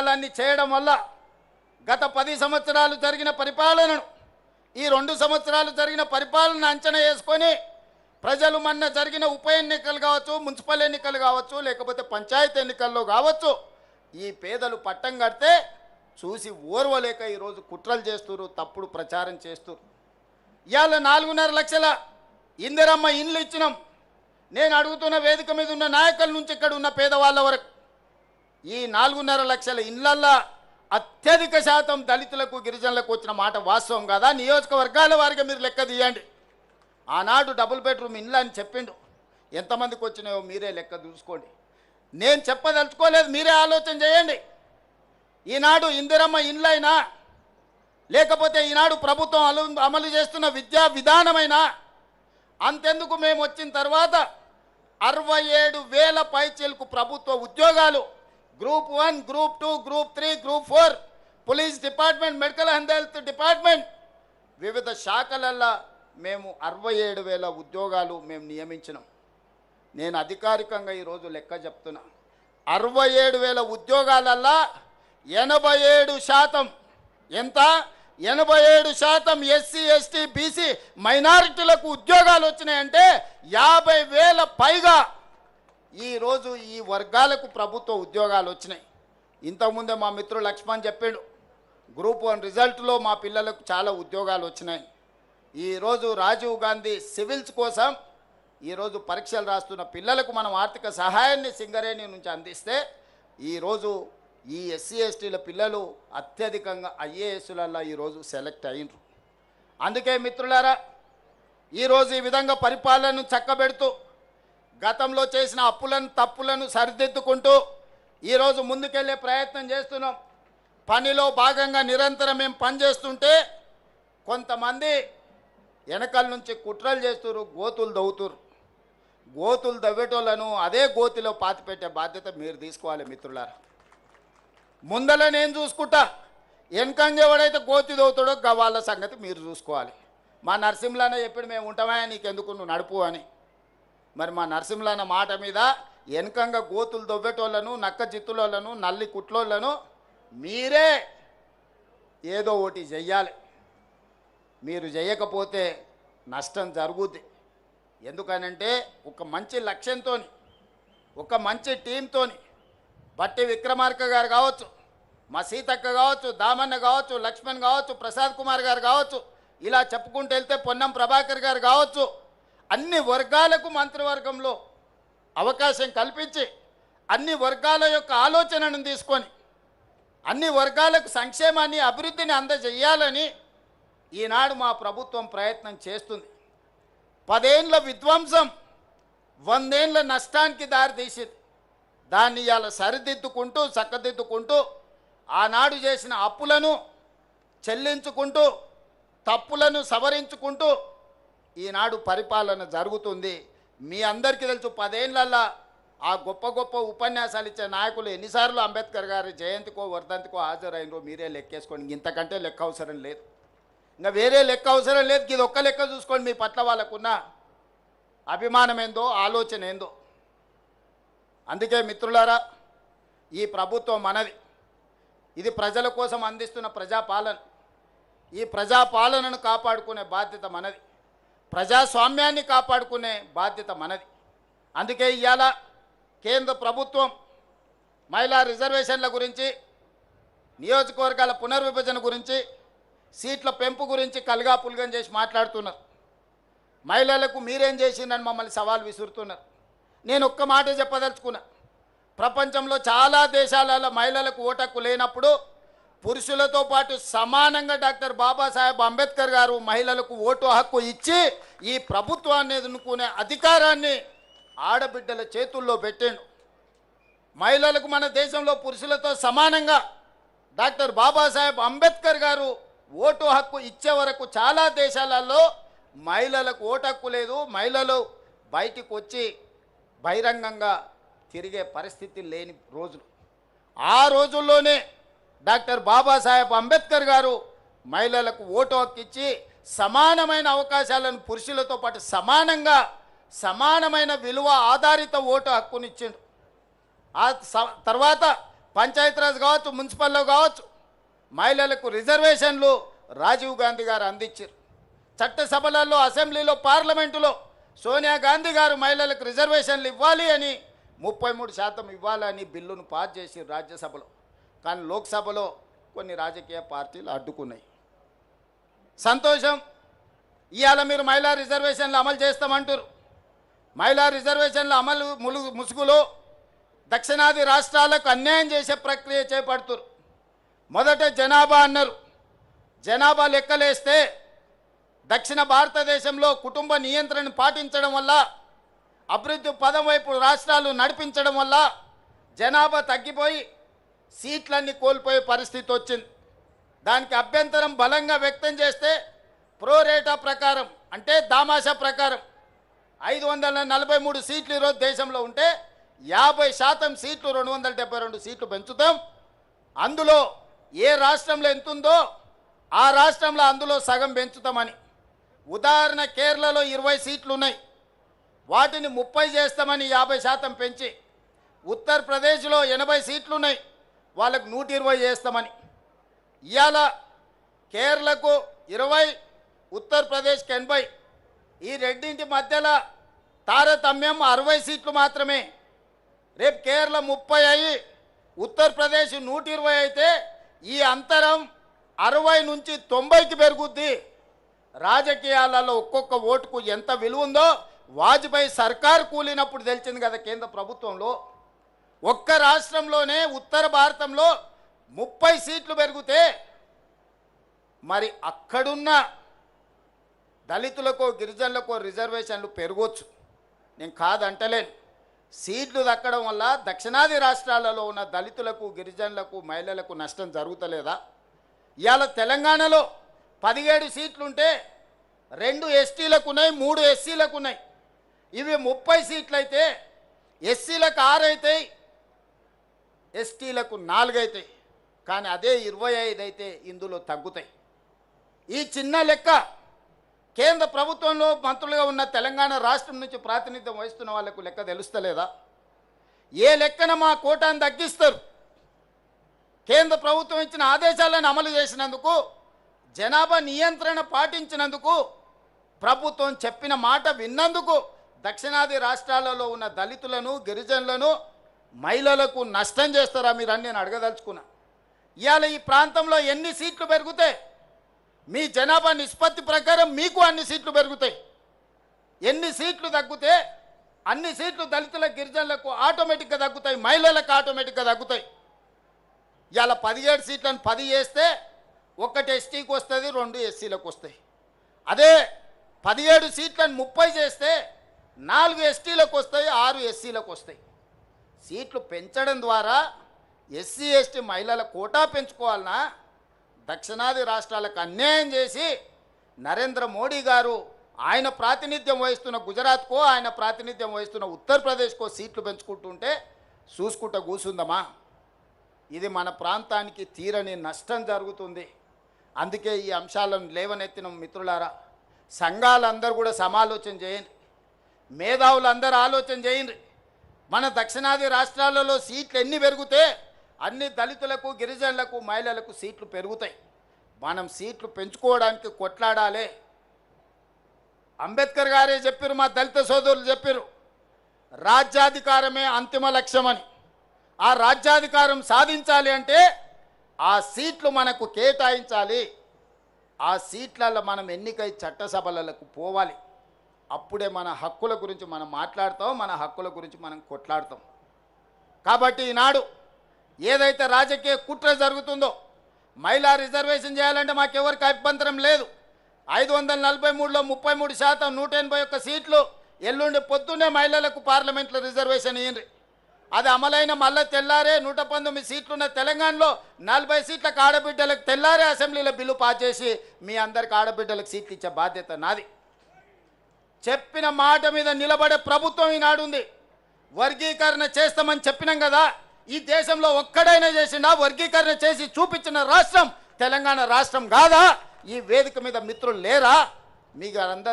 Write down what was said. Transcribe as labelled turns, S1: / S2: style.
S1: పథకాలన్నీ చేయడం వల్ల గత 10 సంవత్సరాలు జరిగిన పరిపాలనను ఈ 2 సంవత్సరాలు జరిగిన పరిపాలన అంచనా వేసుకొని ప్రజలు మొన్న జరిగిన ఉప ఎన్నికలు కావచ్చు, మున్సిపల్ ఎన్నికలు కావచ్చు, లేకపోతే పంచాయతీ ఎన్నికల్లో కావచ్చు, ఈ పేదలు పట్టం కడితే చూసి ఓర్వలేక ఈరోజు కుట్రలు చేస్తున్నారు, తప్పుడు ప్రచారం చేస్తున్నారు. ఇవాళ 4.5 లక్షల ఇందిరమ్మ ఇండ్లు ఇచ్చినాం. నేను అడుగుతున్న వేదిక మీద ఉన్న నాయకుల నుంచి ఇక్కడ ఉన్న పేదవాళ్ళ వరకు ఈ 4.5 లక్షల ఇండ్లల్లో అత్యధిక శాతం దళితులకు, గిరిజనులకు వచ్చిన మాట వాస్తవం కాదా? నియోజకవర్గాల వారికి మీరు లెక్క తీయండి. ఆనాడు డబుల్ బెడ్రూమ్ ఇండ్లు అని చెప్పిండు, ఎంతమందికి వచ్చినాయో మీరే లెక్క చూసుకోండి. నేను చెప్పదలుచుకోలేదు, మీరే ఆలోచన చేయండి. ఈనాడు ఇందిరమ్మ ఇండ్లైనా లేకపోతే ఈనాడు ప్రభుత్వం అమలు చేస్తున్న విద్యా విధానమైనా అంతెందుకు మేము వచ్చిన తర్వాత 67,000 పైచీలకు ప్రభుత్వ ఉద్యోగాలు group 1, group 2, group 3, group 4, police department, medical and health department, వివిధ శాఖలల్లో మేము 67,000 ఉద్యోగాలు మేము నియమించినాం. నేను అధికారికంగా ఈరోజు లెక్క చెప్తున్నా. 67,000 ఉద్యోగాలల్లో 87% ఎంత? 87% ఎస్సీ, ఎస్టీ, బీసీ మైనారిటీలకు ఉద్యోగాలు వచ్చినాయంటే 50,000 పైగా ఈరోజు ఈ వర్గాలకు ప్రభుత్వ ఉద్యోగాలు వచ్చినాయి. ఇంతకుముందే మా మిత్రుడు లక్ష్మణ్ చెప్పాడు, గ్రూప్ 1 రిజల్ట్లో మా పిల్లలకు చాలా ఉద్యోగాలు వచ్చినాయి. ఈరోజు రాజీవ్ గాంధీ సివిల్స్ కోసం ఈరోజు పరీక్షలు రాస్తున్న పిల్లలకు మనం ఆర్థిక సహాయాన్ని సింగరేణి నుంచి అందిస్తే ఈరోజు ఈ ఎస్సీ, ఎస్టీల పిల్లలు అత్యధికంగా ఐఏఎస్లలో ఈరోజు సెలెక్ట్ అయినరు. అందుకే మిత్రులారా, ఈరోజు ఈ విధంగా పరిపాలనను చక్కబెడుతూ గతంలో చేసిన అప్పులను, తప్పులను సరిదిద్దుకుంటూ ఈరోజు ముందుకెళ్ళే ప్రయత్నం చేస్తున్నాం. పనిలో భాగంగా నిరంతరం మేము పనిచేస్తుంటే కొంతమంది వెనకాల నుంచి కుట్రలు చేస్తున్నారు, గోతులు దవ్వుతున్నారు. గోతులు దవ్వేటోళ్ళను అదే గోతిలో పాతిపెట్టే బాధ్యత మీరు తీసుకోవాలి మిత్రులారా. ముందల నేను చూసుకుంటా, వెనకంగా ఎవడైతే గోతి దవ్వుతాడో వాళ్ళ సంగతి మీరు చూసుకోవాలి. మా నరసింహులన్న చెప్పాడు, మేము ఉంటామా నీకెందుకు, నువ్వు నడుపు అని. మరి మా నరసింహులన్న మాట మీద వెనకంగా గోతులు దవ్వేటోళ్ళను, నక్క జిత్తులోళ్ళను, నల్లి కుట్లోళ్ళను మీరే ఏదో ఒకటి చెయ్యాలి. మీరు చేయకపోతే నష్టం జరుగుద్ది. ఎందుకనంటే ఒక మంచి లక్ష్యంతో, ఒక మంచి టీంతో బట్టి విక్రమార్క గారు కావచ్చు, మా సీతక్క కావచ్చు, దామన్న కావచ్చు, లక్ష్మణ్ కావచ్చు, ప్రసాద్ కుమార్ గారు కావచ్చు, ఇలా చెప్పుకుంటూ వెళ్తే పొన్నం ప్రభాకర్ గారు కావచ్చు, అన్ని వర్గాలకు మంత్రివర్గంలో అవకాశం కల్పించి అన్ని వర్గాల యొక్క ఆలోచనను తీసుకొని అన్ని వర్గాలకు సంక్షేమాన్ని, అభివృద్ధిని అందజేయాలని ఈనాడు మా ప్రభుత్వం ప్రయత్నం చేస్తుంది. 10 ఏళ్ల విధ్వంసం 100 ఏళ్ల నష్టానికి దారితీసింది. దాన్ని ఇవాళ సరిదిద్దుకుంటూ, చక్కదిద్దుకుంటూ, ఆనాడు చేసిన అప్పులను చెల్లించుకుంటూ, తప్పులను సవరించుకుంటూ ఈనాడు పరిపాలన జరుగుతుంది. మీ అందరికీ తెలుసు, 10 ఏళ్లలో ఆ గొప్ప గొప్ప ఉపన్యాసాలు ఇచ్చే నాయకులు ఎన్నిసార్లు అంబేద్కర్ గారి జయంతికో వర్ధంతికో హాజరైనరో మీరే లెక్కేసుకోండి. ఇంతకంటే లెక్క అవసరం లేదు, ఇంకా వేరే లెక్క అవసరం లేదు. ఇది ఒక్క లెక్క చూసుకోండి, మీ పట్ల వాళ్ళకున్న అభిమానం ఏందో, ఆలోచన ఏందో. అందుకే మిత్రులారా, ఈ ప్రభుత్వం మనది. ఇది ప్రజల కోసం అందిస్తున్న ప్రజాపాలన. ఈ ప్రజాపాలనను కాపాడుకునే బాధ్యత మనది, ప్రజాస్వామ్యాన్ని కాపాడుకునే బాధ్యత మనది. అందుకే ఇవాళ కేంద్ర ప్రభుత్వం మహిళా రిజర్వేషన్ల గురించి, నియోజకవర్గాల పునర్విభజన గురించి, సీట్ల పెంపు గురించి కలగాపులగం చేసి మాట్లాడుతున్నారు. మహిళలకు మీరేం చేసిందని మమ్మల్ని సవాల్ విసురుతున్నారు. నేను ఒక్క మాట చెప్పదలుచుకున్నా, ప్రపంచంలో చాలా దేశాలలో మహిళలకు ఓటు హక్కు లేనప్పుడు పురుషులతో పాటు సమానంగా డాక్టర్ బాబాసాహెబ్ అంబేద్కర్ గారు మహిళలకు ఓటు హక్కు ఇచ్చి ఈ ప్రభుత్వాన్ని ఎన్నుకునే అధికారాన్ని ఆడబిడ్డల చేతుల్లో పెట్టాడు. మహిళలకు మన దేశంలో పురుషులతో సమానంగా డాక్టర్ బాబాసాహెబ్ అంబేద్కర్ గారు ఓటు హక్కు ఇచ్చే వరకు చాలా దేశాలలో మహిళలకు ఓటు హక్కు లేదు. మహిళలు బయటికి వచ్చి బహిరంగంగా తిరిగే పరిస్థితి లేని రోజులు. ఆ రోజుల్లోనే డాక్టర్ బాబాసాహెబ్ అంబేద్కర్ గారు మహిళలకు ఓటు హక్కు ఇచ్చి సమానమైన అవకాశాలను పురుషులతో పాటు సమానంగా సమానమైన విలువ ఆధారిత ఓటు హక్కునిచ్చిండు. ఆ తర్వాత పంచాయతీరాజ్ కావచ్చు, మున్సిపల్లో కావచ్చు, మహిళలకు రిజర్వేషన్లు రాజీవ్ గాంధీ గారు అందించారు. చట్టసభలలో, అసెంబ్లీలో, పార్లమెంటులో సోనియా గాంధీ గారు మహిళలకు రిజర్వేషన్లు ఇవ్వాలి అని 33% ఇవ్వాలని బిల్లును పాస్ చేసి రాజ్యసభలో. కానీ లోక్సభలో కొన్ని రాజకీయ పార్టీలు అడ్డుకున్నాయి. సంతోషం, ఇవాళ మీరు మహిళా రిజర్వేషన్లు అమలు చేస్తామంటారు. మహిళా రిజర్వేషన్ల అమలు ముసుగులో దక్షిణాది రాష్ట్రాలకు అన్యాయం చేసే ప్రక్రియ చేపడుతున్నారు. మొదట జనాభా అన్నారు. జనాభా లెక్కలేస్తే దక్షిణ భారతదేశంలో కుటుంబ నియంత్రణను పాటించడం వల్ల, అభివృద్ధి పదం వైపు రాష్ట్రాలు నడిపించడం వల్ల జనాభా తగ్గిపోయి సీట్లన్నీ కోల్పోయే పరిస్థితి వచ్చింది. దానికి అభ్యంతరం బలంగా వ్యక్తం చేస్తే ప్రోరేటా ప్రకారం, అంటే దామాషా ప్రకారం 543 సీట్లు ఈరోజు దేశంలో ఉంటే 50% సీట్లు 272 సీట్లు పెంచుతాం. అందులో ఏ రాష్ట్రంలో ఎంత ఉందో ఆ రాష్ట్రంలో అందులో సగం పెంచుతామని. ఉదాహరణ, కేరళలో 20 సీట్లు ఉన్నాయి, వాటిని 30 చేస్తామని 50% పెంచి. ఉత్తరప్రదేశ్లో 80 సీట్లు ఉన్నాయి, వాళ్ళకు 120 చేస్తామని. ఇవాళ కేరళకు 20, ఉత్తరప్రదేశ్కి 80. ఈ రెండింటి మధ్యలో తారతమ్యం 60 సీట్లు మాత్రమే. రేపు కేరళ 30 అయ్యి ఉత్తరప్రదేశ్ 120 అయితే ఈ అంతరం 60 నుంచి 90కి పెరుగుద్ది. రాజకీయాలలో ఒక్కొక్క ఓటుకు ఎంత విలువ ఉందో వాజ్పేయి సర్కారు కూలినప్పుడు తెలిసింది కదా. కేంద్ర ప్రభుత్వంలో ఒక్క రాష్ట్రంలోనే ఉత్తర భారతంలో 30 సీట్లు పెరిగితే మరి అక్కడున్న దళితులకో గిరిజనులకో రిజర్వేషన్లు పెరగవచ్చు, నేను కాదంటలేను. సీట్లు దక్కడం వల్ల దక్షిణాది రాష్ట్రాలలో ఉన్న దళితులకు, గిరిజనులకు, మహిళలకు నష్టం జరుగుతలేదా? ఇవాళ తెలంగాణలో 17 సీట్లుంటే 2 ఎస్టీలకు ఉన్నాయి, 3 ఎస్సీలకు ఉన్నాయి. ఇవి 30 సీట్లు అయితే ఎస్సీలకు 6 అవుతాయి, ఎస్టీలకు 4 అవుతాయి. కానీ అదే 25 అయితే ఇందులో తగ్గుతాయి. ఈ చిన్న లెక్క కేంద్ర ప్రభుత్వంలో మంత్రులుగా ఉన్న తెలంగాణ రాష్ట్రం నుంచి ప్రాతినిధ్యం వహిస్తున్న వాళ్లకు లెక్క తెలుస్తలేదా? ఏ లెక్కన మా కోటాను తగ్గిస్తారు? కేంద్ర ప్రభుత్వం ఇచ్చిన ఆదేశాలను అమలు చేసినందుకు, జనాభా నియంత్రణ పాటించినందుకు, ప్రభుత్వం చెప్పిన మాట విన్నందుకు దక్షిణాది రాష్ట్రాలలో ఉన్న దళితులను, గిరిజనులను, మహిళలకు నష్టం చేస్తారా మీరు అని నేను అడగదలుచుకున్నా. ఇవాళ ఈ ప్రాంతంలో ఎన్ని సీట్లు పెరుగుతాయి? మీ జనాభా నిష్పత్తి ప్రకారం మీకు అన్ని సీట్లు పెరుగుతాయి. ఎన్ని సీట్లు తగ్గితే అన్ని సీట్లు దళితుల, గిరిజనులకు ఆటోమేటిక్గా తగ్గుతాయి, మహిళలకు ఆటోమేటిక్గా తగ్గుతాయి. ఇవాళ 17 సీట్లను 10 చేస్తే 1 ఎస్టీకి వస్తుంది, 2 ఎస్సీలకు వస్తాయి. అదే 17 సీట్లను 30 చేస్తే 4 ఎస్టీలకు వస్తాయి, 6 ఎస్సీలకు వస్తాయి. సీట్లు పెంచడం ద్వారా ఎస్సీ ఎస్టీ మహిళల కోటా పెంచుకోవాలన్నా దక్షిణాది రాష్ట్రాలకు అన్యాయం చేసి నరేంద్ర మోడీ గారు ఆయన ప్రాతినిధ్యం వహిస్తున్న గుజరాత్కో, ఆయన ప్రాతినిధ్యం వహిస్తున్న ఉత్తరప్రదేశ్కో సీట్లు పెంచుకుంటుంటే చూసుకుంటూ కూర్చుందమా? ఇది మన ప్రాంతానికి తీరని నష్టం జరుగుతుంది. అందుకే ఈ అంశాలను లేవనెత్తిన మిత్రులారా, సంఘాలందరూ కూడా సమాలోచన చేయండి, మేధావులందరూ ఆలోచన చేయండి. మన దక్షిణాది రాష్ట్రాలలో సీట్లు ఎన్ని పెరిగితే అన్ని దళితులకు, గిరిజనులకు, మహిళలకు సీట్లు పెరుగుతాయి. మనం సీట్లు పెంచుకోవడానికి కొట్లాడాలి. అంబేద్కర్ గారే చెప్పారు, మా దళిత సోదరులు చెప్పారు, రాజ్యాధికారమే అంతిమ లక్ష్యమని. ఆ రాజ్యాధికారం సాధించాలి అంటే ఆ సీట్లు మనకు కేటాయించాలి. ఆ సీట్లలో మనం ఎన్నికై చట్టసభలకు పోవాలి. అప్పుడే మన హక్కుల గురించి మనం మాట్లాడతాం, మన హక్కుల గురించి మనం కొట్లాడతాం. కాబట్టి ఈనాడు ఏదైతే రాజకీయ కుట్ర జరుగుతుందో, మహిళా రిజర్వేషన్ చేయాలంటే మాకెవరికి అభ్యంతరం లేదు. 543లో 33%, 181 సీట్లు ఎల్లుండి పొద్దున్నే మహిళలకు పార్లమెంట్లో రిజర్వేషన్ ఇయ్యండి. అది అమలైన మళ్ళీ తెల్లారే 119 సీట్లున్న తెలంగాణలో 40 సీట్లకు ఆడబిడ్డలకు తెల్లారే అసెంబ్లీలో బిల్లు పాస్ చేసి మీ అందరికి ఆడబిడ్డలకు సీట్లు ఇచ్చే బాధ్యత నాది. చెప్పిన మాట మీద నిలబడే ప్రభుత్వం ఈనాడు ఉంది. వర్గీకరణ చేస్తామని చెప్పినాం కదా, ఈ దేశంలో ఒక్కడైనా చేసిండా? వర్గీకరణ చేసి చూపించిన రాష్ట్రం తెలంగాణ రాష్ట్రం కాదా? ఈ వేదిక మీద మిత్రులు లేరా? మీకు అందరూ